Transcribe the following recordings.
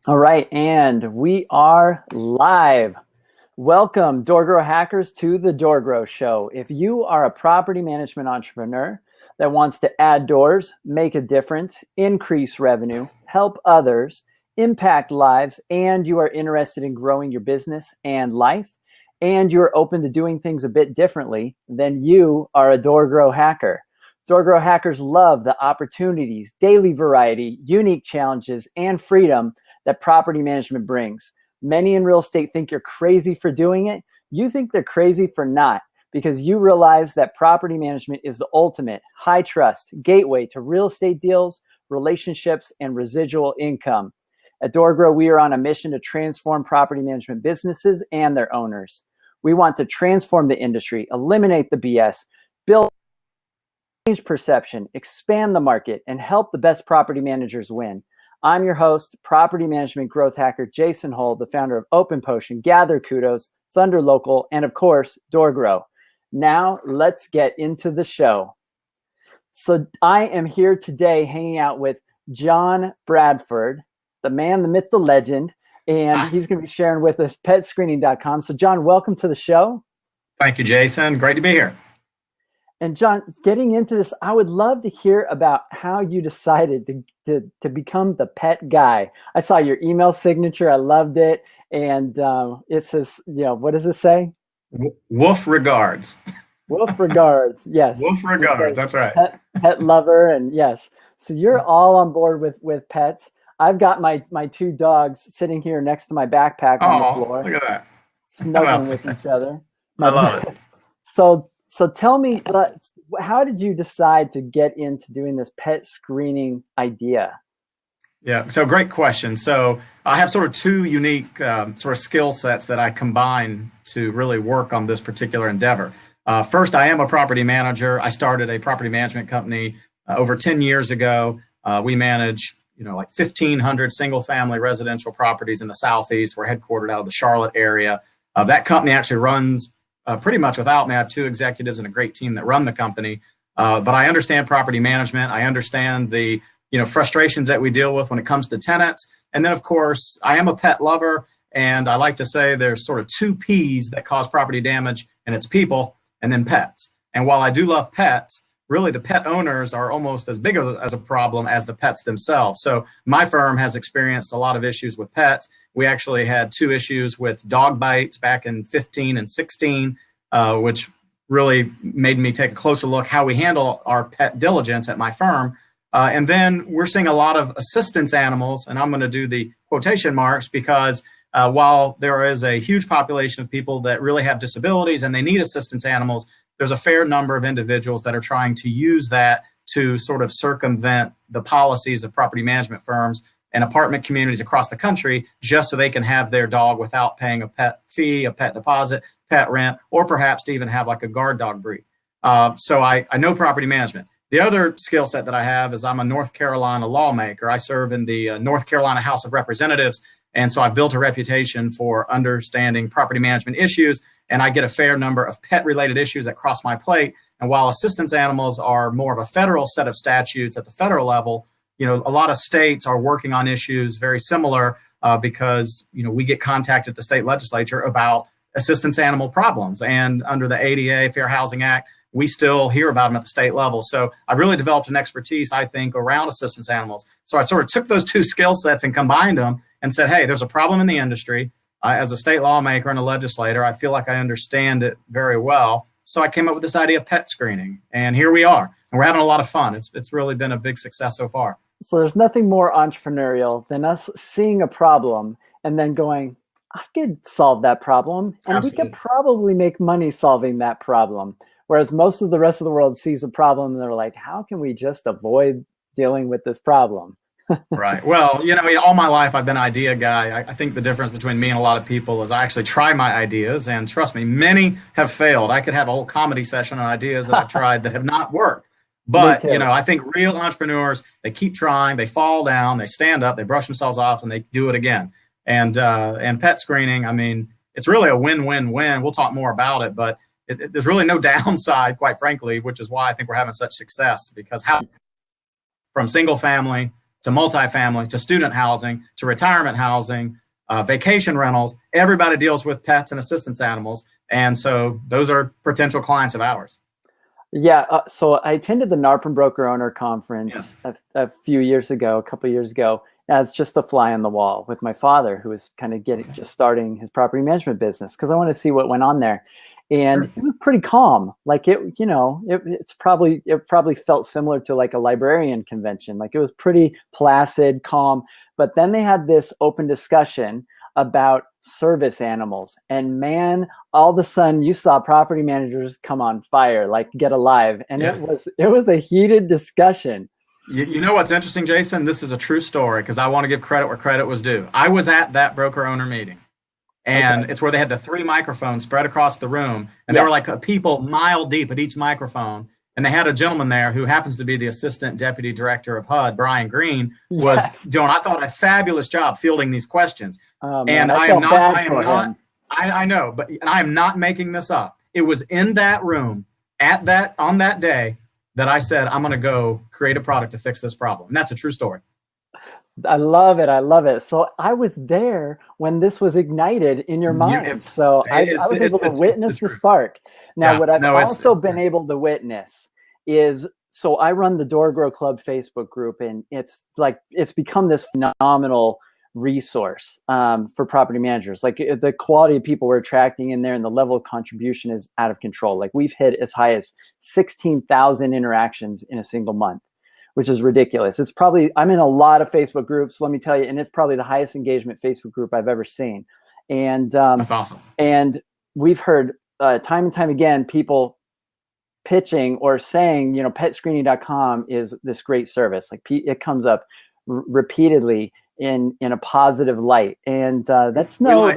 All right, and we are live. Welcome, DoorGrow hackers, to the DoorGrow Show. If you are a property management entrepreneur that wants to add doors, make a difference, increase revenue, help others, impact lives, and you are interested in growing your business and life, and you're open to doing things a bit differently, then you are a DoorGrow hacker. DoorGrow hackers love the opportunities, daily variety, unique challenges, and freedom that property management brings. Many in real estate think you're crazy for doing it. You think they're crazy for not, because you realize that property management is the ultimate high trust gateway to real estate deals, relationships, and residual income. At DoorGrow, we are on a mission to transform property management businesses and their owners. We want to transform the industry, eliminate the BS, build change perception, expand the market, and help the best property managers win. I'm your host, property management growth hacker Jason Hull, the founder of Open Potion, Gather Kudos, Thunder Local, and of course, DoorGrow. Now let's get into the show. So I am here today hanging out with John Bradford, the man, the myth, the legend, and he's going to be sharing with us petscreening.com. So John, welcome to the show. Thank you, Jason. Great to be here. And John, getting into this, I would love to hear about how you decided to become the pet guy. I saw your email signature. I loved it. And it says, what does it say? Wolf regards. Wolf regards. Yes. Wolf regards. That's right. Pet lover. And yes. So you're all on board with pets. I've got my two dogs sitting here next to my backpack on the floor. Look at that. Snuggling with each other. I love it. So tell me, how did you decide to get into doing this pet screening idea? Yeah, so great question. So I have sort of two unique sort of skill sets that I combine to really work on this particular endeavor. First, I am a property manager. I started a property management company over 10 years ago. We manage, like 1,500 single-family residential properties in the Southeast. We're headquartered out of the Charlotte area. That company actually runs pretty much without me. I have two executives and a great team that run the company. But I understand property management. I understand the frustrations that we deal with when it comes to tenants. And then, of course, I am a pet lover. And I like to say there's sort of two P's that cause property damage, and it's people and then pets. And while I do love pets, really the pet owners are almost as big as a problem as the pets themselves. So my firm has experienced a lot of issues with pets. We actually had two issues with dog bites back in 15 and 16, which really made me take a closer look how we handle our pet diligence at my firm. And then we're seeing a lot of assistance animals, and I'm going to do the quotation marks because while there is a huge population of people that really have disabilities and they need assistance animals, there's a fair number of individuals that are trying to use that to sort of circumvent the policies of property management firms and apartment communities across the country just so they can have their dog without paying a pet fee, a pet deposit, pet rent, or perhaps to even have like a guard dog breed. So I know property management. The other skill set that I have is I'm a North Carolina lawmaker. I serve in the North Carolina House of Representatives. And so I've built a reputation for understanding property management issues, and I get a fair number of pet-related issues that cross my plate. And while assistance animals are more of a federal set of statutes at the federal level, a lot of states are working on issues very similar because, we get contacted at the state legislature about assistance animal problems. And under the ADA, Fair Housing Act, we still hear about them at the state level. So I've really developed an expertise, I think, around assistance animals. So I sort of took those two skill sets and combined them and said, hey, there's a problem in the industry. As a state lawmaker and a legislator, I feel like I understand it very well. So I came up with this idea of pet screening, and here we are. And we're having a lot of fun. It's really been a big success so far. So there's nothing more entrepreneurial than us seeing a problem and then going, I could solve that problem, and Absolutely. we could probably make money solving that problem. Whereas most of the rest of the world sees a problem and they're like, how can we just avoid dealing with this problem? Right. Well, all my life I've been an idea guy. I think the difference between me and a lot of people is I actually try my ideas, and trust me, many have failed. I could have a whole comedy session on ideas that I've tried that have not worked. But, I think real entrepreneurs, they keep trying, they fall down, they stand up, they brush themselves off, and they do it again. And pet screening, I mean, it's really a win-win-win. We'll talk more about it, but there's really no downside, quite frankly, which is why I think we're having such success, because from single family to multifamily, to student housing, to retirement housing, vacation rentals. Everybody deals with pets and assistance animals. And so those are potential clients of ours. Yeah, so I attended the NARPM Broker Owner Conference a few years ago, a couple of years ago, as just a fly on the wall with my father, who was kind of just starting his property management business, because I wanted to see what went on there. And it was pretty calm. Like it probably felt similar to like a librarian convention. Like it was pretty placid, calm. But then they had this open discussion about service animals, and man, all of a sudden you saw property managers come on fire, like get alive. And it was a heated discussion. You know what's interesting, Jason? This is a true story, because I want to give credit where credit was due. I was at that broker owner meeting, and it's where they had the 3 microphones spread across the room, and there were like people mile deep at each microphone. And they had a gentleman there who happens to be the assistant deputy director of HUD, Brian Green, was doing, I thought, a fabulous job fielding these questions. And I know, but I am not making this up. It was in that room on that day that I said, I'm going to go create a product to fix this problem. And that's a true story. I love it. I love it. So I was there when this was ignited in your mind. So I was able to witness the spark. Now, what I've also been able to witness is, so I run the DoorGrow Club Facebook group, and it's become this phenomenal resource for property managers. Like the quality of people we're attracting in there and the level of contribution is out of control. Like we've hit as high as 16,000 interactions in a single month, which is ridiculous. It's probably, I'm in a lot of Facebook groups, let me tell you, and it's probably the highest engagement Facebook group I've ever seen. And that's awesome. And we've heard time and time again, people pitching or saying, petscreening.com is this great service. Like it comes up repeatedly in a positive light, and that's no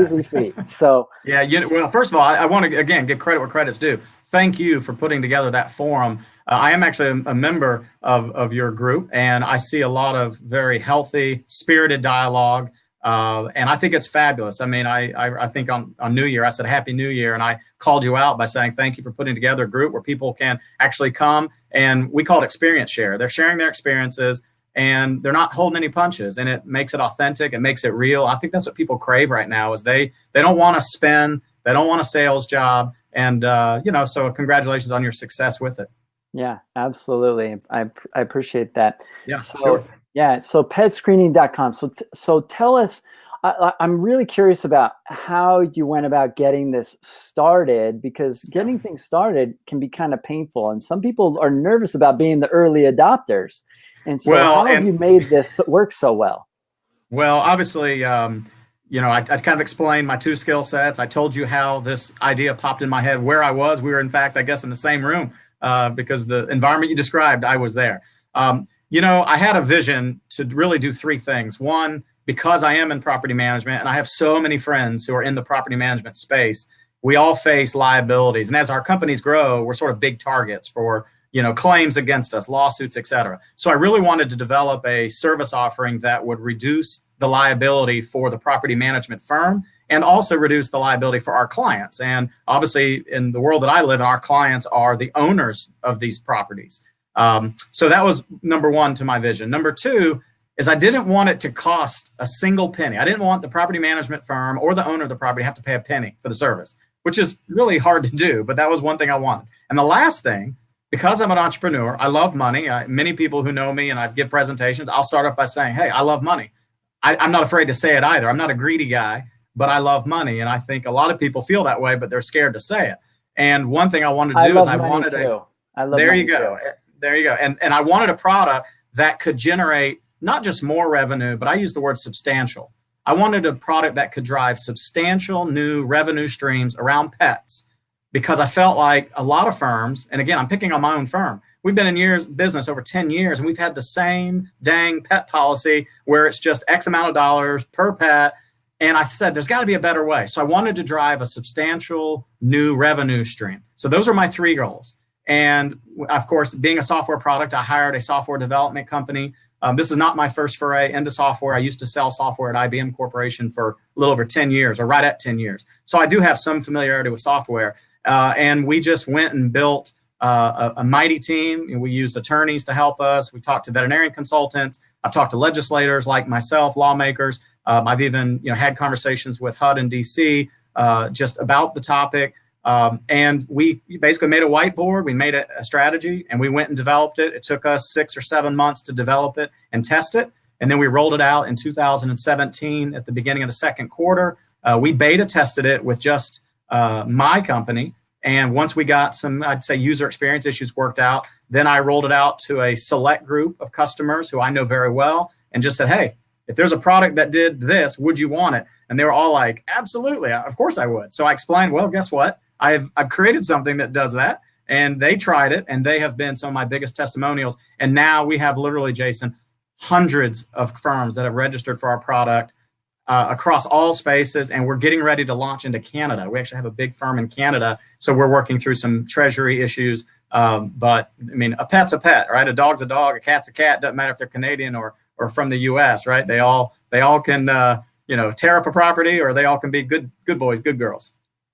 easy feat. So well, first of all, I want to again give credit where credit's due. Thank you for putting together that forum. I am actually a member of your group, and I see a lot of very healthy, spirited dialogue, and I think it's fabulous. I mean, I think on New Year, I said Happy New Year, and I called you out by saying thank you for putting together a group where people can actually come, and we call it experience share. They're sharing their experiences, and they're not holding any punches, and it makes it authentic. It makes it real. I think that's what people crave right now, is they don't want to spend, they don't want a sales job, and so congratulations on your success with it. Yeah, absolutely. I appreciate that. Yeah, sure. Yeah, so petscreening.com. So tell us, I'm really curious about how you went about getting this started, because getting things started can be kind of painful, and some people are nervous about being the early adopters. And so how have you made this work so well? Well, obviously, I kind of explained my 2 skill sets. I told you how this idea popped in my head, where I was. We were, in fact, I guess, in the same room because the environment you described, I was there. I had a vision to really do 3 things. One, because I am in property management and I have so many friends who are in the property management space, we all face liabilities. And as our companies grow, we're sort of big targets for claims against us, lawsuits, et cetera. So I really wanted to develop a service offering that would reduce the liability for the property management firm and also reduce the liability for our clients. And obviously, in the world that I live in, our clients are the owners of these properties. So that was number 1 to my vision. Number 2 is I didn't want it to cost a single penny. I didn't want the property management firm or the owner of the property to have to pay a penny for the service, which is really hard to do, but that was one thing I wanted. And the last thing, because I'm an entrepreneur, I love money. Many people who know me and I give presentations, I'll start off by saying, hey, I love money. I'm not afraid to say it either. I'm not a greedy guy, but I love money. And I think a lot of people feel that way, but they're scared to say it. And one thing I wanted to do is I wanted to, there you go. There you go. And I wanted a product that could generate not just more revenue, but I use the word substantial. I wanted a product that could drive substantial new revenue streams around pets, because I felt like a lot of firms, and again, I'm picking on my own firm, we've been in business over 10 years, and we've had the same dang pet policy where it's just X amount of dollars per pet. And I said, there's got to be a better way. So I wanted to drive a substantial new revenue stream. So those are my 3 goals. And of course, being a software product, I hired a software development company. This is not my first foray into software. I used to sell software at IBM Corporation for a little over 10 years, or right at 10 years. So I do have some familiarity with software. And we just went and built a mighty team. We used attorneys to help us. We talked to veterinarian consultants. I've talked to legislators like myself, lawmakers. I've even had conversations with HUD in DC just about the topic. And we basically made a whiteboard. We made a strategy, and we went and developed it. It took us 6 or 7 months to develop it and test it. And then we rolled it out in 2017 at the beginning of the second quarter. We beta tested it with just my company. And once we got some, I'd say, user experience issues worked out, then I rolled it out to a select group of customers who I know very well and just said, hey, if there's a product that did this, would you want it? And they were all like, absolutely, of course I would. So I explained, well, guess what? I've created something that does that. And they tried it, and they have been some of my biggest testimonials. And now we have literally, Jason, hundreds of firms that have registered for our product across all spaces, and we're getting ready to launch into Canada. We actually have a big firm in Canada, so we're working through some treasury issues. But I mean, a pet's a pet, right? A dog's a dog, a cat's a cat. Doesn't matter if they're Canadian or from the U.S., right? They all can tear up a property, or they all can be good boys, good girls.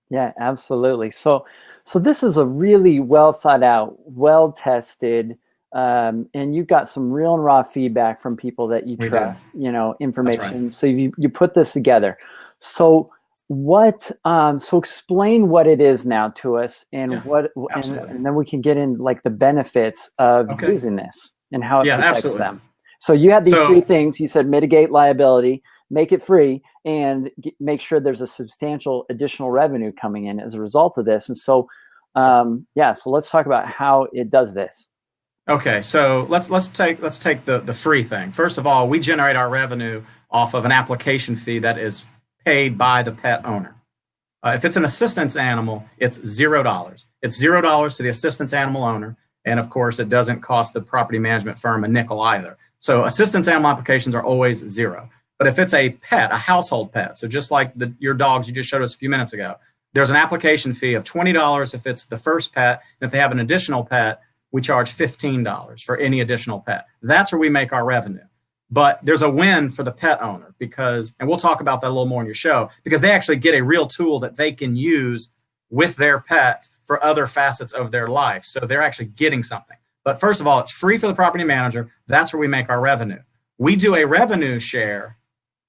Yeah, absolutely. So this is a really well thought out, well tested. And you've got some real and raw feedback from people that you trust, information. Right. So you put this together. So so explain what it is now to us, and and then we can get in like the benefits of using this and how it protects them. So you had these 3 things. You said mitigate liability, make it free, and make sure there's a substantial additional revenue coming in as a result of this. And so, so let's talk about how it does this. Okay, so let's take the free thing. First of all, we generate our revenue off of an application fee that is paid by the pet owner. If it's an assistance animal, it's $0. It's $0 to the assistance animal owner, and of course, it doesn't cost the property management firm a nickel either. So assistance animal applications are always $0. But if it's a pet, a household pet, so just like your dogs you just showed us a few minutes ago, there's an application fee of $20 if it's the first pet, and if they have an additional pet, we charge $15 for any additional pet. That's where we make our revenue. But there's a win for the pet owner because, and we'll talk about that a little more in your show, because they actually get a real tool that they can use with their pet for other facets of their life. So they're actually getting something. But first of all, it's free for the property manager. That's where we make our revenue. We do a revenue share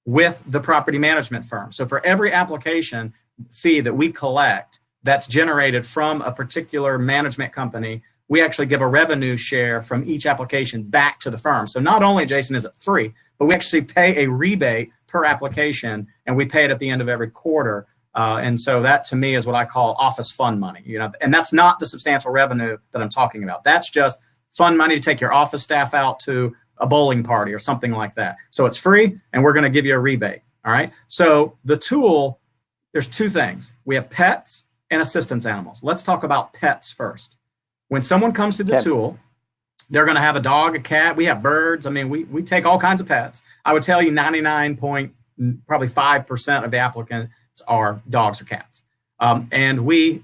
with the property management firm. So for every application fee that we collect that's generated from a particular management company, we actually give a revenue share from each application back to the firm. So not only, Jason, is it free, but we actually pay a rebate per application, and we pay it at the end of every quarter. And so that, to me, is what I call office fund money. And that's not the substantial revenue that I'm talking about. That's just fund money to take your office staff out to a bowling party or something like that. So it's free, and we're going to give you a rebate. All right. So the tool, there's 2 things. We have pets and assistance animals. Let's talk about pets first. When someone comes to the tool, they're going to have a dog, a cat. We have birds. I mean, we take all kinds of pets. I would tell you 99.5% of the applicants are dogs or cats. And we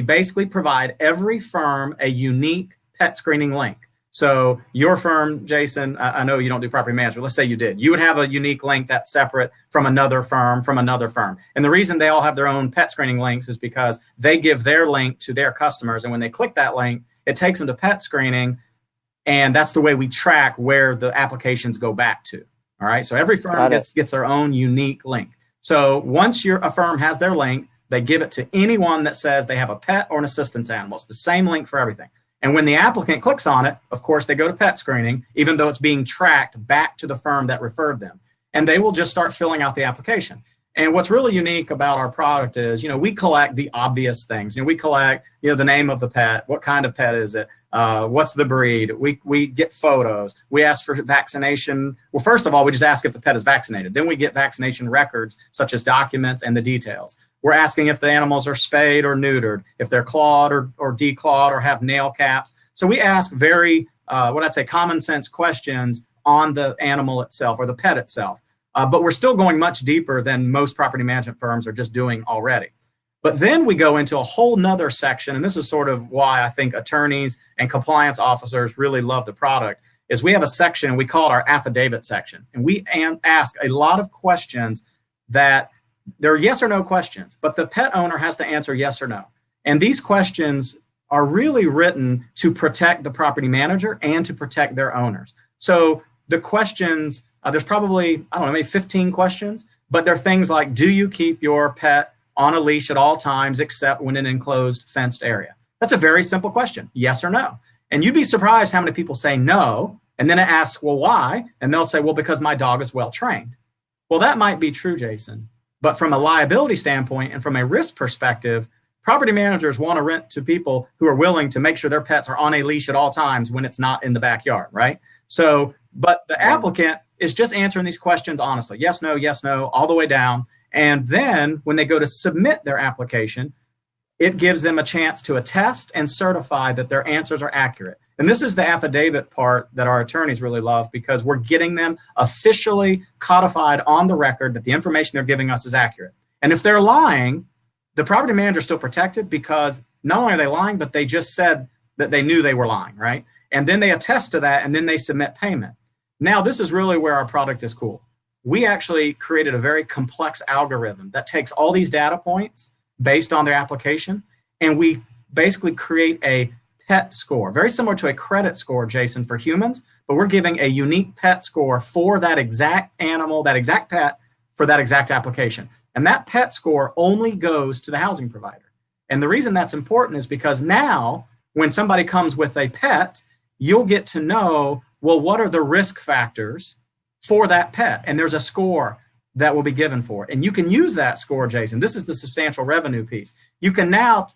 basically provide every firm a unique pet screening link. So your firm, Jason, I know you don't do property management. Let's say you did. You would have a unique link that's separate from another firm, And the reason they all have their own pet screening links is because they give their link to their customers. And when they click that link, it takes them to pet screening. And that's the way we track where the applications go back to. All right. So every firm gets their own unique link. So once a firm has their link, they give it to anyone that says they have a pet or an assistance animal. It's the same link for everything. And when the applicant clicks on it, of course, they go to pet screening, even though it's being tracked back to the firm that referred them. And they will just start filling out the application. And what's really unique about our product is, we collect the obvious things. We collect, the name of the pet, what kind of pet is it, what's the breed. We get photos. We ask for vaccination. Well, first of all, we just ask if the pet is vaccinated. Then we get vaccination records, such as documents and the details. We're asking if the animals are spayed or neutered, if they're clawed or declawed or have nail caps. So we ask very, common sense questions on the animal itself or the pet itself. But we're still going much deeper than most property management firms are just doing already. But then we go into a whole nother section, and this is sort of why I think attorneys and compliance officers really love the product, is we have a section, we call it our affidavit section. And we ask a lot of questions that they're yes or no questions, but the pet owner has to answer yes or no. And these questions are really written to protect the property manager and to protect their owners. So the questions, there's probably, I don't know, maybe 15 questions, but they're things like, do you keep your pet on a leash at all times except when in an enclosed fenced area? That's a very simple question, yes or no. And you'd be surprised how many people say no, and then it asks, well, why? And they'll say, well, because my dog is well trained. Well, that might be true, Jason, but from a liability standpoint and from a risk perspective, property managers want to rent to people who are willing to make sure their pets are on a leash at all times when it's not in the backyard, right? So, but the applicant is just answering these questions honestly, yes, no, all the way down. And then when they go to submit their application, it gives them a chance to attest and certify that their answers are accurate. And this is the affidavit part that our attorneys really love, because we're getting them officially codified on the record that the information they're giving us is accurate. And if they're lying, the property manager is still protected, because not only are they lying, but they just said that they knew they were lying, right? And then they attest to that, and then they submit payment. Now, this is really where our product is cool. We actually created a very complex algorithm that takes all these data points based on their application, and we basically create a pet score, very similar to a credit score, Jason, for humans, but we're giving a unique pet score for that exact animal, that exact pet, for that exact application. And that pet score only goes to the housing provider. And the reason that's important is because now, when somebody comes with a pet, you'll get to know, well, what are the risk factors for that pet? And there's a score that will be given for it. And you can use that score, Jason. This is the substantial revenue piece. You can now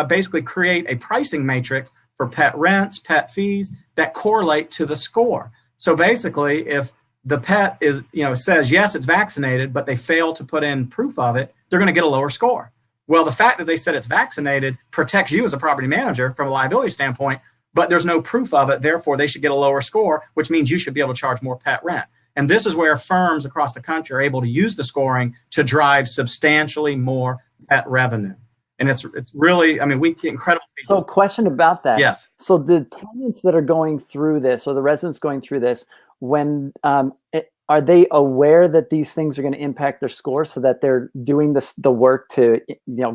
basically create a pricing matrix for pet rents, pet fees that correlate to the score. So basically, if the pet is, says, yes, it's vaccinated, but they fail to put in proof of it, they're going to get a lower score. Well, the fact that they said it's vaccinated protects you as a property manager from a liability standpoint, but there's no proof of it. Therefore, they should get a lower score, which means you should be able to charge more pet rent. And this is where firms across the country are able to use the scoring to drive substantially more pet revenue. And it's really, we get incredible people. So question about that. Yes. So the tenants that are going through this, or the residents going through this, when are they aware that these things are going to impact their score, so that they're doing the work to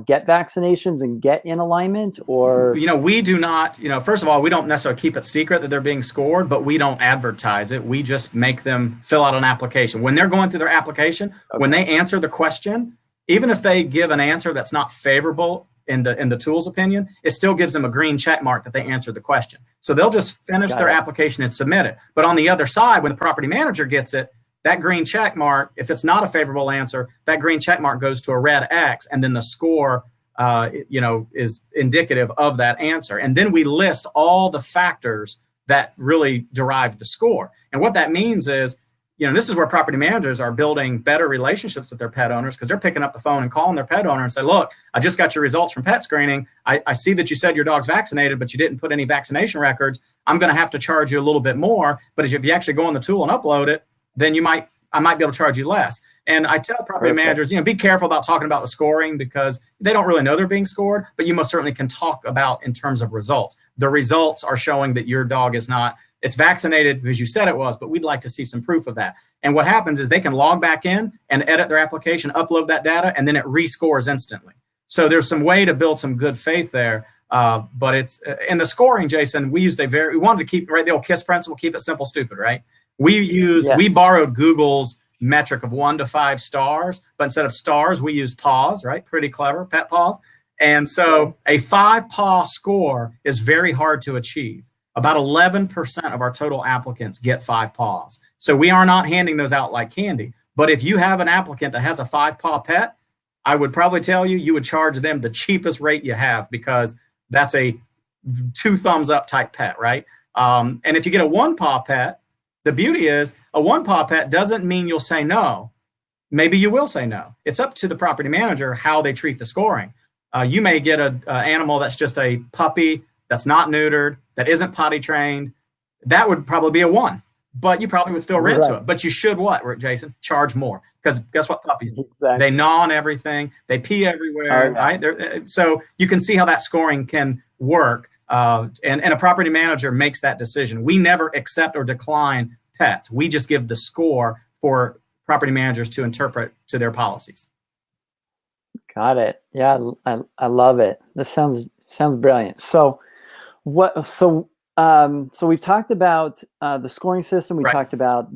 get vaccinations and get in alignment? Or we do not, first of all, we don't necessarily keep it secret that they're being scored, but we don't advertise it. We just make them fill out an application. When they're going through their application, when they answer the question, even if they give an answer that's not favorable in the tool's opinion, it still gives them a green check mark that they answered the question. So they'll just finish their application and submit it. But on the other side, when the property manager gets it, that green check mark, if it's not a favorable answer, that green check mark goes to a red X, and then the score is indicative of that answer. And then we list all the factors that really derive the score. And what that means is, this is where property managers are building better relationships with their pet owners, because they're picking up the phone and calling their pet owner and say, look, I just got your results from pet screening. I see that you said your dog's vaccinated, but you didn't put any vaccination records. I'm going to have to charge you a little bit more. But if you actually go on the tool and upload it, then I might be able to charge you less. And I tell property managers, be careful about talking about the scoring, because they don't really know they're being scored, but you most certainly can talk about in terms of results. The results are showing that your dog is not, it's vaccinated because you said it was, but we'd like to see some proof of that. And what happens is they can log back in and edit their application, upload that data, and then it rescores instantly. So there's some way to build some good faith there. But it's, in the scoring, Jason, we wanted to keep, right, the old KISS principle, keep it simple, stupid, right? We borrowed Google's metric of 1 to 5 stars, but instead of stars, we use paws, right? Pretty clever, pet paws. And so a 5 paw score is very hard to achieve. About 11% of our total applicants get 5 paws. So we are not handing those out like candy. But if you have an applicant that has a 5 paw pet, I would probably tell you would charge them the cheapest rate you have, because that's a 2 thumbs up type pet, right? And if you get a 1 paw pet, the beauty is a 1 paw pet doesn't mean you'll say no. Maybe you will say no. It's up to the property manager how they treat the scoring. You may get an animal that's just a puppy, that's not neutered, that isn't potty trained. That would probably be a 1, but you probably would still rent to it. But you should what, Jason? Charge more. Because guess what puppies do? Exactly. They gnaw on everything. They pee everywhere. Right? So you can see how that scoring can work. And a property manager makes that decision. We never accept or decline pets. We just give the score for property managers to interpret to their policies. Got it. Yeah, I love it. This sounds Sounds brilliant. So what? So we've talked about the scoring system. We Right. talked about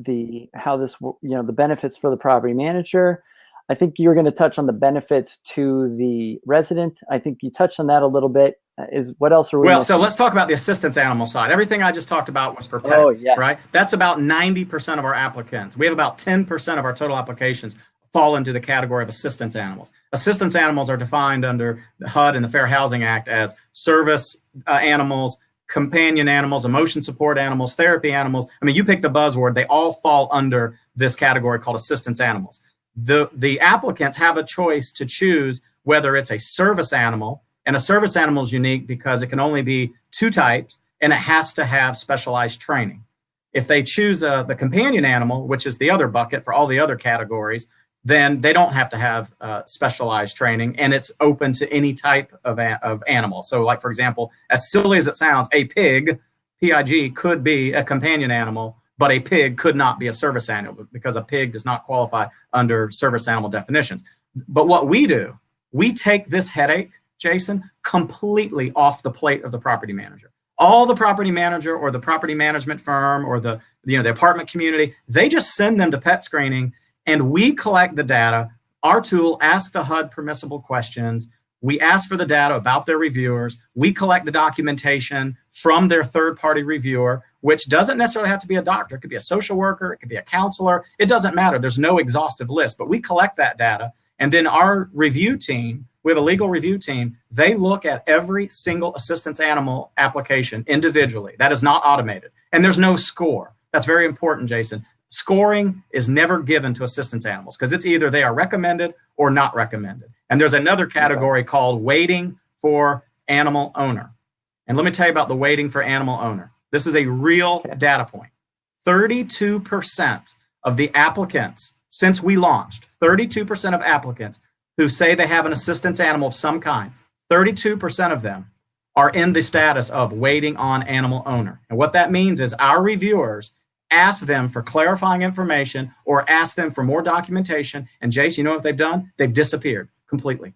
how this, the benefits for the property manager. I think you're going to touch on the benefits to the resident. I think you touched on that a little bit. Is what else are we Well, missing? so let's talk about the assistance animal side. Everything I just talked about was for pets, Oh, yeah. right? That's about 90% of our applicants. We have about 10% of our total applications fall into the category of assistance animals. Assistance animals are defined under the HUD and the Fair Housing Act as service animals, companion animals, emotion support animals, therapy animals. I mean, you pick the buzzword, they all fall under this category called assistance animals. The applicants have a choice to choose whether it's a service animal, and a service animal is unique because it can only be 2 types, and it has to have specialized training. If they choose the companion animal, which is the other bucket for all the other categories, then they don't have to have specialized training, and it's open to any type of animal. So like, for example, as silly as it sounds, a pig, P-I-G, could be a companion animal, but a pig could not be a service animal because a pig does not qualify under service animal definitions. But what we do, we take this headache, Jason, completely off the plate of the property manager. All the property manager or the property management firm or the apartment community, they just send them to pet screening, and we collect the data. Our tool asks the HUD permissible questions. We ask for the data about their reviewers. We collect the documentation from their third-party reviewer, which doesn't necessarily have to be a doctor. It could be a social worker. It could be a counselor. It doesn't matter. There's no exhaustive list, but we collect that data. And then our review team, we have a legal review team, they look at every single assistance animal application individually. That is not automated. And there's no score. That's very important, Jason. Scoring is never given to assistance animals because it's either they are recommended or not recommended. And there's another category called waiting for animal owner. And let me tell you about the waiting for animal owner. This is a real data point. 32% of the applicants, since we launched, 32% of applicants who say they have an assistance animal of some kind, 32% of them are in the status of waiting on animal owner. And what that means is our reviewers ask them for clarifying information or ask them for more documentation. And Jace, you know what they've done? They've disappeared completely.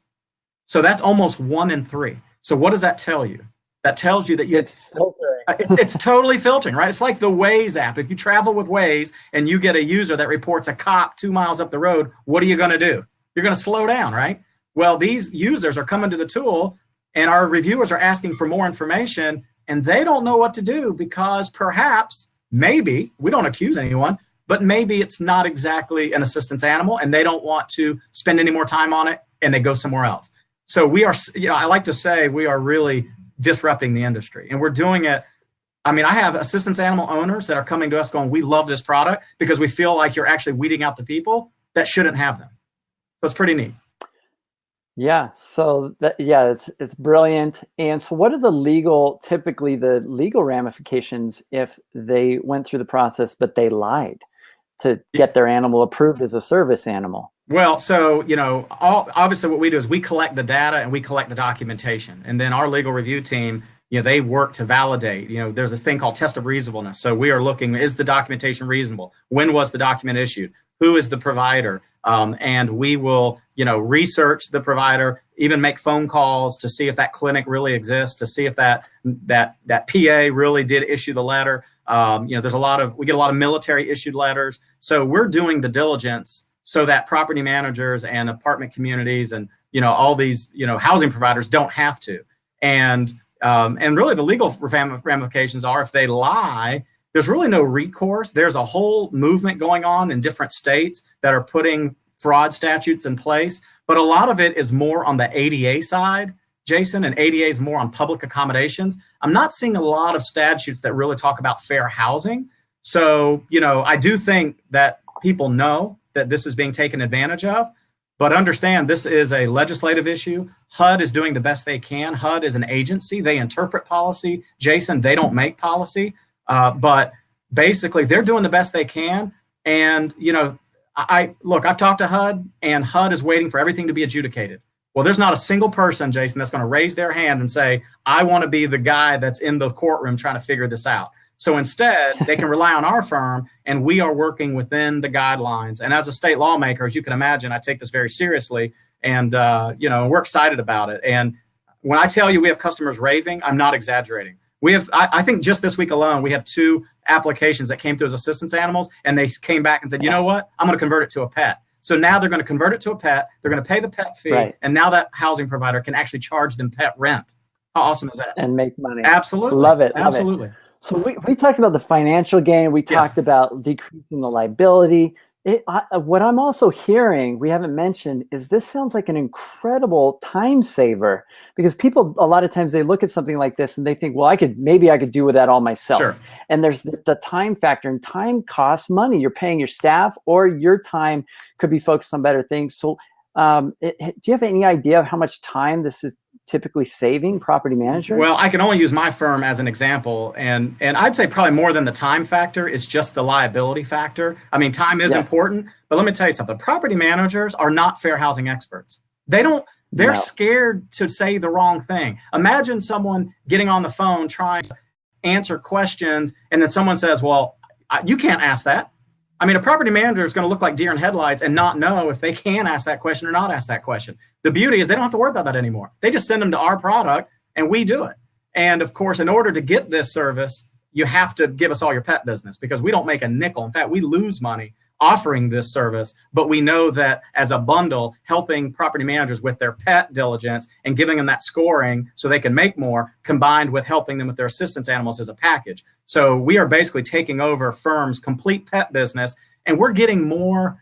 So that's almost 1 in 3. So what does that tell you? That tells you that it's filtering. It's totally filtering, right? It's like the Waze app. If you travel with Waze and you get a user that reports a cop 2 miles up the road, what are you going to do? You're going to slow down, right? Well, these users are coming to the tool and our reviewers are asking for more information and they don't know what to do because perhaps, maybe, we don't accuse anyone, but maybe it's not exactly an assistance animal and they don't want to spend any more time on it and they go somewhere else. So we are, I like to say we are really disrupting the industry and we're doing it. I mean, I have assistance animal owners that are coming to us going, we love this product because we feel like you're actually weeding out the people that shouldn't have them. So it's pretty neat. Yeah. So it's brilliant. And so what are typically the legal ramifications if they went through the process, but they lied to get their animal approved as a service animal? Well, so, obviously what we do is we collect the data and we collect the documentation. And then our legal review team, they work to validate. There's this thing called test of reasonableness. So we are looking, is the documentation reasonable? When was the document issued? Who is the provider? And we will, research the provider, even make phone calls to see if that clinic really exists, to see if that PA really did issue the letter. We get a lot of military issued letters. So we're doing the diligence so that property managers and apartment communities and, all these, housing providers don't have to. And really the legal ramifications are if they lie, there's really no recourse. There's a whole movement going on in different states that are putting fraud statutes in place. But a lot of it is more on the ADA side, Jason, and ADA is more on public accommodations. I'm not seeing a lot of statutes that really talk about fair housing. So, I do think that people know that this is being taken advantage of, but understand this is a legislative issue. HUD is doing the best they can. HUD is an agency. They interpret policy. Jason, they don't make policy. But basically they're doing the best they can. And, I've talked to HUD and HUD is waiting for everything to be adjudicated. Well, there's not a single person, Jason, that's going to raise their hand and say, I want to be the guy that's in the courtroom trying to figure this out. So instead, they can rely on our firm and we are working within the guidelines. And as a state lawmaker, as you can imagine, I take this very seriously and, we're excited about it. And When I tell you we have customers raving, I'm not exaggerating. We have, I think just this week alone, we have 2 applications that came through as assistance animals, and they came back and said, you know what, I'm going to convert it to a pet. So now they're going to convert it to a pet. They're going to pay the pet fee. And now that housing provider can actually charge them pet rent. How awesome is that? And make money. Absolutely. Love it. Absolutely. So we talked about the financial gain. We talked about decreasing the liability. What I'm also hearing, we haven't mentioned, is this sounds like an incredible time saver, because people, a lot of times they look at something like this and they think, well, maybe I could do with that all myself. Sure. And there's the time factor, and time costs money. You're paying your staff, or your time could be focused on better things. So do you have any idea of how much time this is typically saving property managers? Well, I can only use my firm as an example, and I'd say probably more than the time factor is just the liability factor. I mean, time is important, but let me tell you something. Property managers are not fair housing experts. They're scared to say the wrong thing. Imagine someone getting on the phone trying to answer questions, and then someone says, well, you can't ask that. I mean, a property manager is going to look like deer in headlights and not know if they can ask that question or not ask that question. The beauty is they don't have to worry about that anymore. They just send them to our product and we do it. And of course, in order to get this service, you have to give us all your pet business, because we don't make a nickel. In fact, we lose money offering this service, but we know that as a bundle, helping property managers with their pet diligence and giving them that scoring so they can make more, combined with helping them with their assistance animals, as a package. So we are basically taking over firms' complete pet business, and we're getting more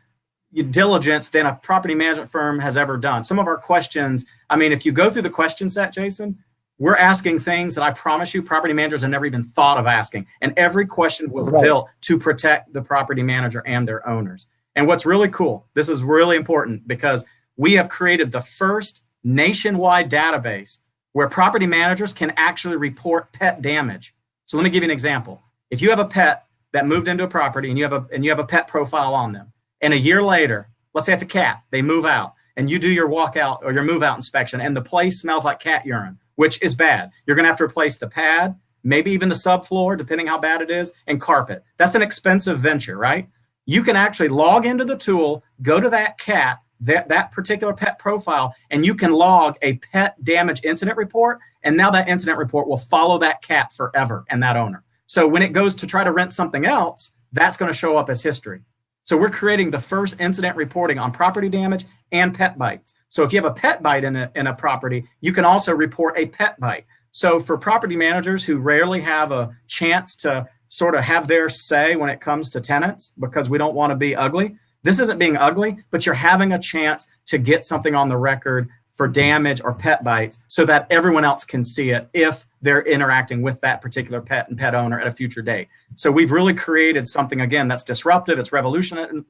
diligence than a property management firm has ever done. Some of our questions, I mean, if you go through the question set, Jason, we're asking things that I promise you property managers have never even thought of asking. And every question was built to protect the property manager and their owners. And what's really cool, this is really important, because we have created the first nationwide database where property managers can actually report pet damage. So let me give you an example. If you have a pet that moved into a property and you have a pet profile on them, and a year later, let's say it's a cat, they move out, and you do your walkout or your move out inspection, and the place smells like cat urine, which is bad. You're going to have to replace the pad, maybe even the subfloor, depending how bad it is, and carpet. That's an expensive venture, right? You can actually log into the tool, go to that cat, that particular pet profile, and you can log a pet damage incident report. And now that incident report will follow that cat forever and that owner. So when it goes to try to rent something else, that's going to show up as history. So we're creating the first incident reporting on property damage and pet bites. So if you have a pet bite in a property, you can also report a pet bite. So for property managers who rarely have a chance to sort of have their say when it comes to tenants, because we don't want to be ugly, this isn't being ugly, but you're having a chance to get something on the record for damage or pet bites so that everyone else can see it if they're interacting with that particular pet and pet owner at a future date. So we've really created something, again, that's disruptive. It's revolutionizing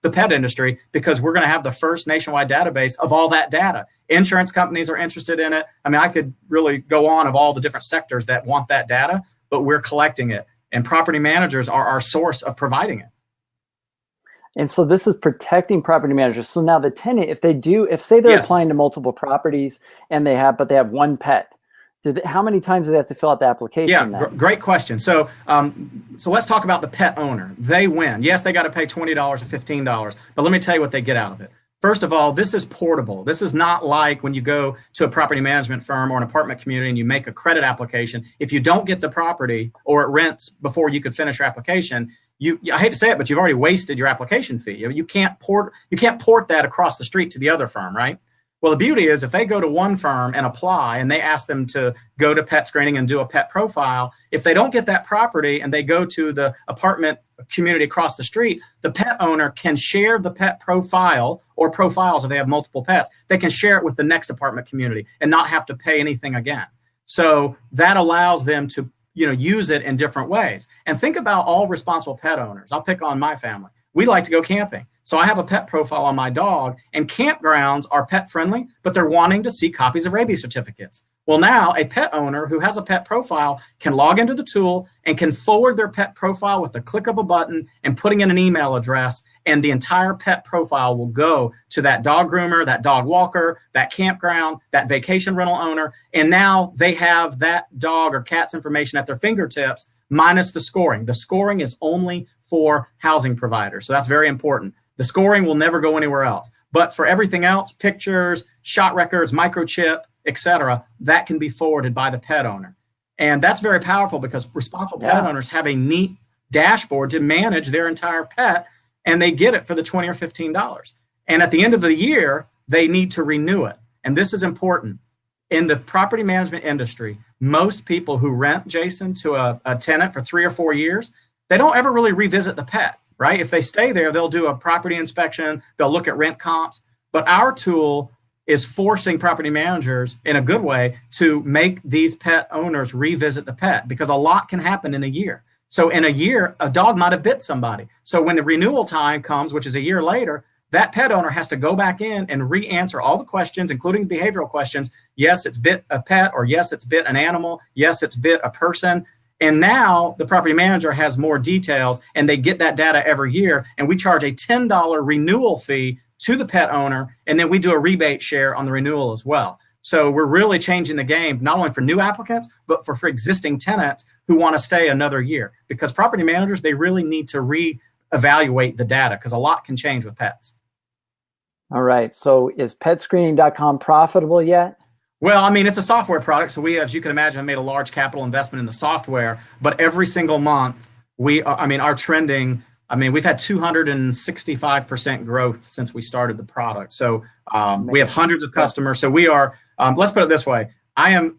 the pet industry, because we're going to have the first nationwide database of all that data. Insurance companies are interested in it. I mean, I could really go on of all the different sectors that want that data, but we're collecting it. And property managers are our source of providing it. And so this is protecting property managers. So now the tenant, if say they're applying to multiple properties and they have one pet, how many times do they have to fill out the application? Yeah, great question. So let's talk about the pet owner. They win. Yes, they got to pay $20 or $15, but let me tell you what they get out of it. First of all, this is portable. This is not like when you go to a property management firm or an apartment community and you make a credit application. If you don't get the property or it rents before you could finish your application, I hate to say it, but you've already wasted your application fee. You can't port that across the street to the other firm, right? Well, the beauty is if they go to one firm and apply and they ask them to go to pet screening and do a pet profile, if they don't get that property and they go to the apartment community across the street, the pet owner can share the pet profile or profiles if they have multiple pets. They can share it with the next apartment community and not have to pay anything again. So that allows them to use it in different ways. And think about all responsible pet owners. I'll pick on my family. We like to go camping. So I have a pet profile on my dog, and campgrounds are pet friendly, but they're wanting to see copies of rabies certificates. Well, now a pet owner who has a pet profile can log into the tool and can forward their pet profile with the click of a button and putting in an email address, and the entire pet profile will go to that dog groomer, that dog walker, that campground, that vacation rental owner. And now they have that dog or cat's information at their fingertips, minus the scoring. The scoring is only for housing providers. So that's very important. The scoring will never go anywhere else. But for everything else, pictures, shot records, microchip, etc., that can be forwarded by the pet owner. And that's very powerful because responsible pet owners have a neat dashboard to manage their entire pet, and they get it for the $20 or $15. And at the end of the year, they need to renew it. And this is important. In the property management industry, most people who rent, Jason, to a tenant for 3 or 4 years, they don't ever really revisit the pet, right? If they stay there, they'll do a property inspection, they'll look at rent comps. But our tool is forcing property managers in a good way to make these pet owners revisit the pet, because a lot can happen in a year. So in a year, a dog might have bit somebody. So when the renewal time comes, which is a year later, that pet owner has to go back in and re-answer all the questions, including behavioral questions. Yes, it's bit a pet, or yes, it's bit an animal. Yes, it's bit a person. And now the property manager has more details, and they get that data every year. And we charge a $10 renewal fee to the pet owner, and then we do a rebate share on the renewal as well. So we're really changing the game, not only for new applicants, but for existing tenants who want to stay another year. Because property managers, they really need to reevaluate the data, because a lot can change with pets. All right. So is petscreening.com profitable yet? Well, I mean, it's a software product. So we, as you can imagine, have made a large capital investment in the software. But every single month, our trending, we've had 265% growth since we started the product. So we have hundreds of customers. So we are, let's put it this way. We're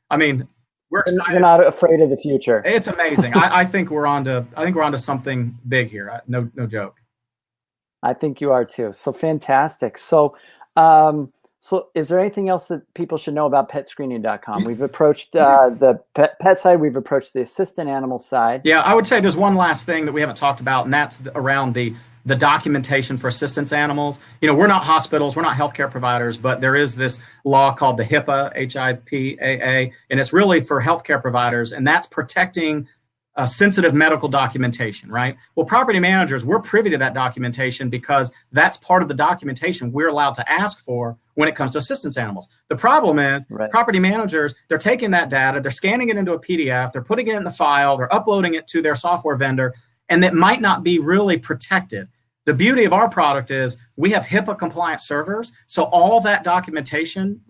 excited. You're not afraid of the future. It's amazing. I think we're onto something big here. No joke. I think you are too. So fantastic. So is there anything else that people should know about petscreening.com? We've approached the pet side. We've approached the assistant animal side. Yeah, I would say there's one last thing that we haven't talked about, and that's around the documentation for assistance animals. You know, we're not hospitals, we're not healthcare providers, but there is this law called the HIPAA, HIPAA, and it's really for healthcare providers, and that's protecting sensitive medical documentation, right? Well, property managers, we're privy to that documentation because that's part of the documentation we're allowed to ask for when it comes to assistance animals. The problem is property managers, they're taking that data, they're scanning it into a PDF, they're putting it in the file, they're uploading it to their software vendor, and it might not be really protected. The beauty of our product is we have HIPAA compliant servers. So all that documentation,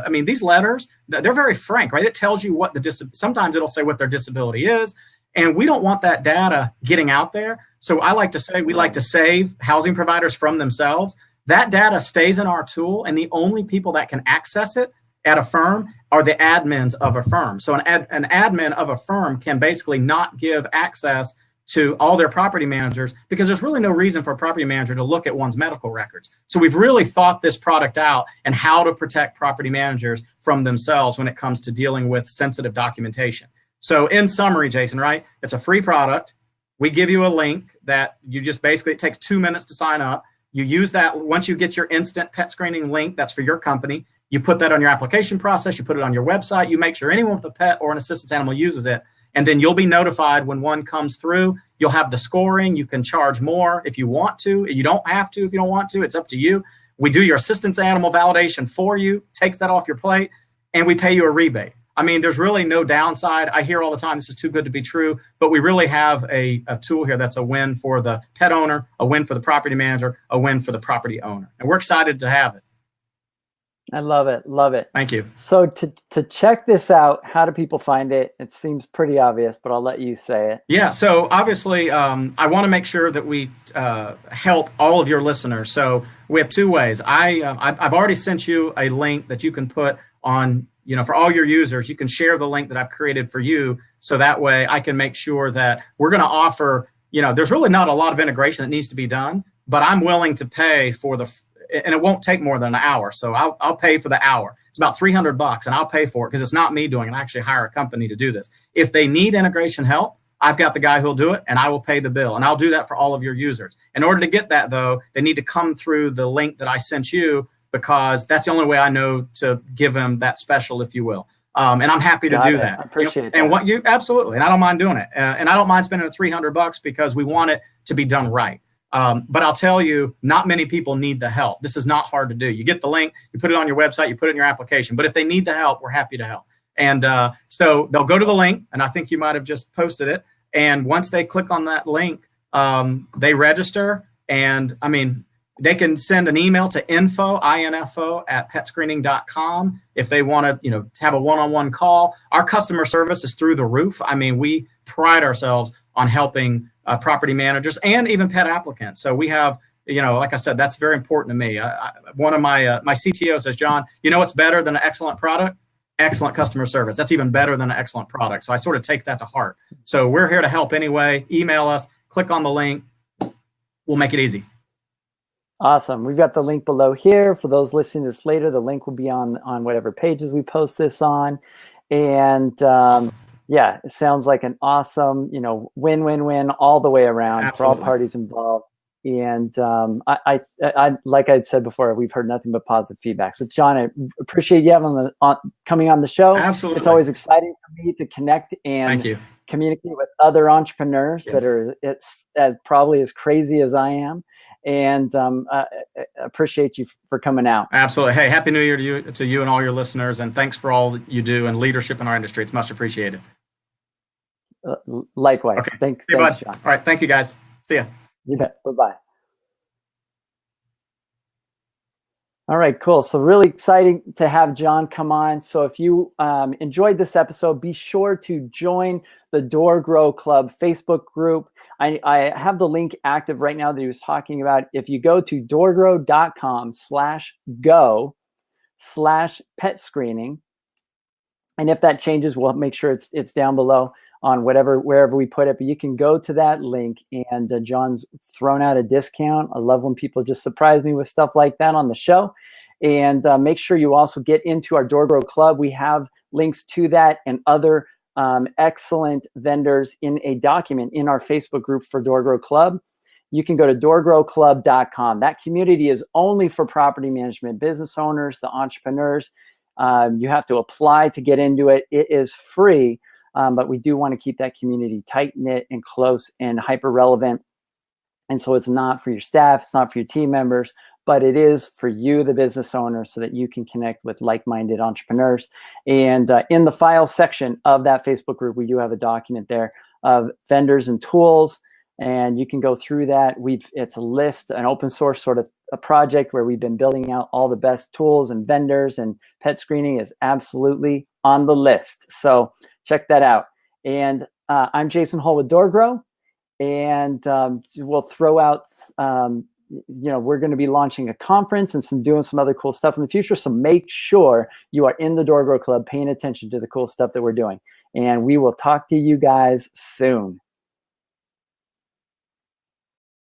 these letters, they're very frank, right? It tells you what sometimes it'll say what their disability is. And we don't want that data getting out there. So I like to say we like to save housing providers from themselves. That data stays in our tool, and the only people that can access it at a firm are the admins of a firm. So an admin of a firm can basically not give access to all their property managers because there's really no reason for a property manager to look at one's medical records. So we've really thought this product out and how to protect property managers from themselves when it comes to dealing with sensitive documentation. So in summary, Jason, right? It's a free product. We give you a link that you just basically, it takes 2 minutes to sign up. You use that once you get your instant pet screening link, that's for your company. You put that on your application process, you put it on your website, you make sure anyone with a pet or an assistance animal uses it. And then you'll be notified when one comes through. You'll have the scoring. You can charge more if you want to. You don't have to if you don't want to. It's up to you. We do your assistance animal validation for you, takes that off your plate, and we pay you a rebate. I mean, there's really no downside. I hear all the time, this is too good to be true, but we really have a tool here that's a win for the pet owner, a win for the property manager, a win for the property owner. And we're excited to have it. I love it. Love it. Thank you. So to check this out, how do people find it? It seems pretty obvious, but I'll let you say it. Yeah. So obviously, I want to make sure that we help all of your listeners. So we have two ways. I've already sent you a link that you can put on, for all your users. You can share the link that I've created for you. So that way I can make sure that we're going to offer, there's really not a lot of integration that needs to be done, but I'm willing to pay for and it won't take more than an hour. So I'll pay for the hour. It's about $300 and I'll pay for it because it's not me doing it. I actually hire a company to do this. If they need integration help, I've got the guy who'll do it and I will pay the bill, and I'll do that for all of your users. In order to get that though, they need to come through the link that I sent you because that's the only way I know to give them that special, if you will. And I'm happy to do that. I appreciate that. And absolutely, and I don't mind doing it. And I don't mind spending the $300 because we want it to be done right. But I'll tell you, not many people need the help. This is not hard to do. You get the link, you put it on your website, you put it in your application. But if they need the help, we're happy to help. And so they'll go to the link, and I think you might have just posted it. And once they click on that link, they register. And They can send an email to info at petscreening.com if they want to, to have a one-on-one call. Our customer service is through the roof. I mean, we pride ourselves on helping property managers and even pet applicants. So we have, like I said, that's very important to me. One of my CTO says, John, what's better than an excellent product? Excellent customer service. That's even better than an excellent product. So I sort of take that to heart. So we're here to help anyway. Email us, click on the link. We'll make it easy. Awesome. We've got the link below here. For those listening to this later, the link will be on whatever pages we post this on. And Awesome. yeah, it sounds like an awesome, win-win-win all the way around. Absolutely. For all parties involved. And I like I said before, we've heard nothing but positive feedback. So John, I appreciate you coming on the show. Absolutely. It's always exciting for me to connect and Thank you. Communicate with other entrepreneurs Yes. that are probably as crazy as I am. And I appreciate you for coming out. Absolutely. Hey, Happy New Year to you and all your listeners. And thanks for all that you do and leadership in our industry. It's much appreciated. Likewise. Okay. Thanks, John. John. All right. Thank you, guys. See ya. You bet. Bye-bye. All right, cool. So really exciting to have John come on. So if you enjoyed this episode, be sure to join the DoorGrow Club Facebook group. I have the link active right now that he was talking about. If you go to doorgrow.com/go/pet screening, and if that changes, we'll make sure it's down below on wherever we put it. But you can go to that link, and John's thrown out a discount. I love when people just surprise me with stuff like that on the show. And make sure you also get into our DoorGrow Club. We have links to that and other excellent vendors in a document in our Facebook group for DoorGrow Club. You can go to doorgrowclub.com. That community is only for property management business owners, the entrepreneurs. You have to apply to get into it. It is free. But we do want to keep that community tight-knit and close and hyper-relevant. And so it's not for your staff, it's not for your team members, but it is for you, the business owner, so that you can connect with like-minded entrepreneurs. And in the file section of that Facebook group, we do have a document there of vendors and tools, and you can go through that. It's a list, an open source sort of a project where we've been building out all the best tools and vendors, and pet screening is absolutely on the list. So check that out. And I'm Jason Hull with DoorGrow, and we'll throw out, we're going to be launching a conference and doing some other cool stuff in the future. So make sure you are in the DoorGrow Club, paying attention to the cool stuff that we're doing. And we will talk to you guys soon.